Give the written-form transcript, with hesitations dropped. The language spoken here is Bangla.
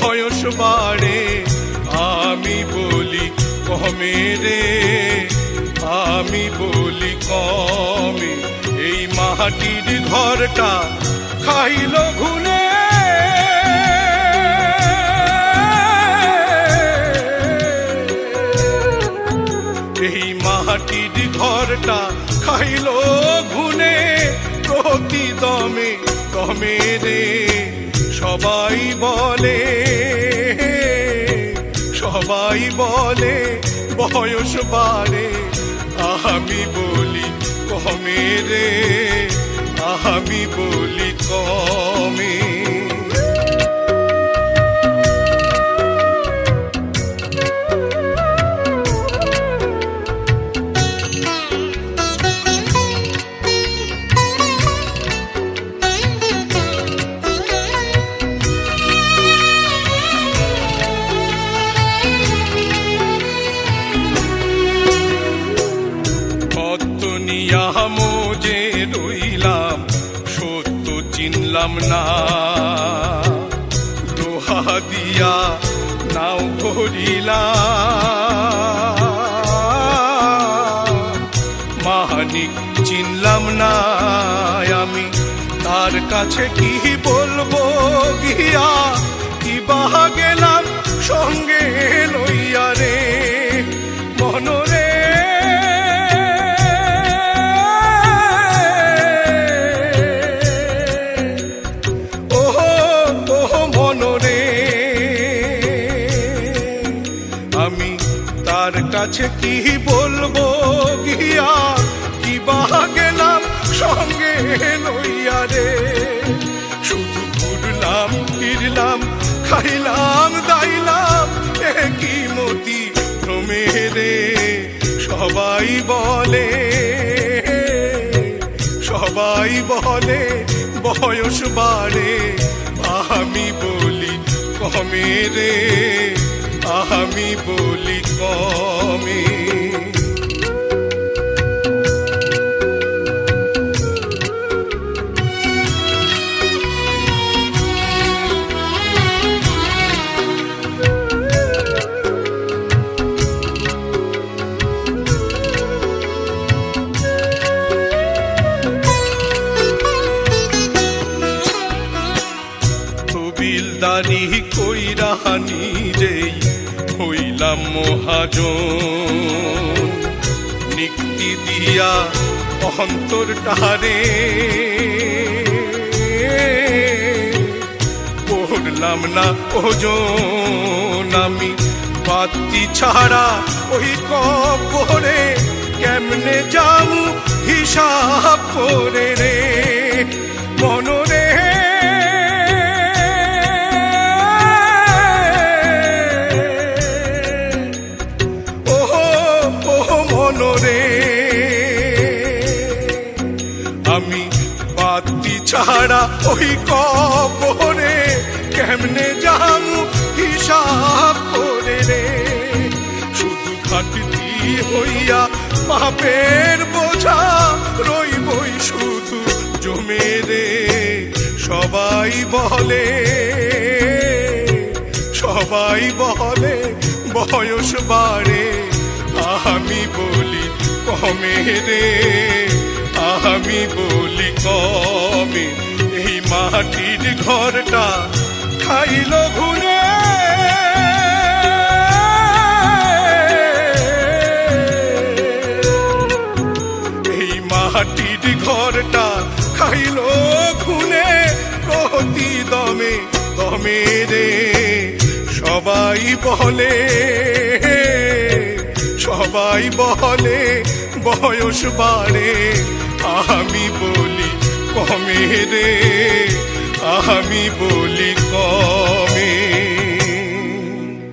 বয়স বাড়ে আমি বলি কমে রে, আমি বলি কমে। এই মাটির ঘরটা খাইল ঘুনে, এই মাটির ঘরটা খাইল ঘুনে প্রতি দমে দমে রে। সবাই বলে, সবাই বলে বয়স বাড়ে আমি বলি কমে রে, আমি বলি কমে। মোজে রইলাম সত্য চিনলাম না, লোহা দিয়া নাও ভরিলাম, মানিক চিনলাম না আমি, তার কাছে কি বলবো গিয়া, কি বাহা গেলাম সঙ্গে লইয়া রে মনরে। আমি তার কাছে কি বলবো গিয়া, কি বাহা গেলাম সঙ্গে লইয়া রে। শুধু ঘুরলাম ফিরলাম খাইলাম দাইলাম কি মতি ভ্রমে রে। সবাই বলে, সবাই বলে বয়স বাড়ে আমি বলি কমে রে, আমি বলি কমে। তবিলদারি কইরা নিজেই হইলাম মহাজন, নিক্তি দিয়া অন্তর টারে করলাম না ওজন। আমি বাতি ছাড়া ওই কবরে কেমনে যামু হিসাব করে রে মনরে। আমি বাতি ছাড়া ওই কবরে কেমনে যামু হিসাব করে রে। শুধু ঘাটতি হইয়া পাপের বোঝা রইবই শুধু জমে রে। সবাই বলে, সবাই বলে বয়স বাড়ে আমি বলি কমে রে, আমি বলি কমে। এই মাটির ঘরটা খাইল ঘুরে, এই মাটির ঘরটা খাইল ঘুনে প্রতি দমে দমে রে। সবাই বলে, সবাই বলে বয়স বাড়ে আমি বলি কমে রে, আমি বলি কমে।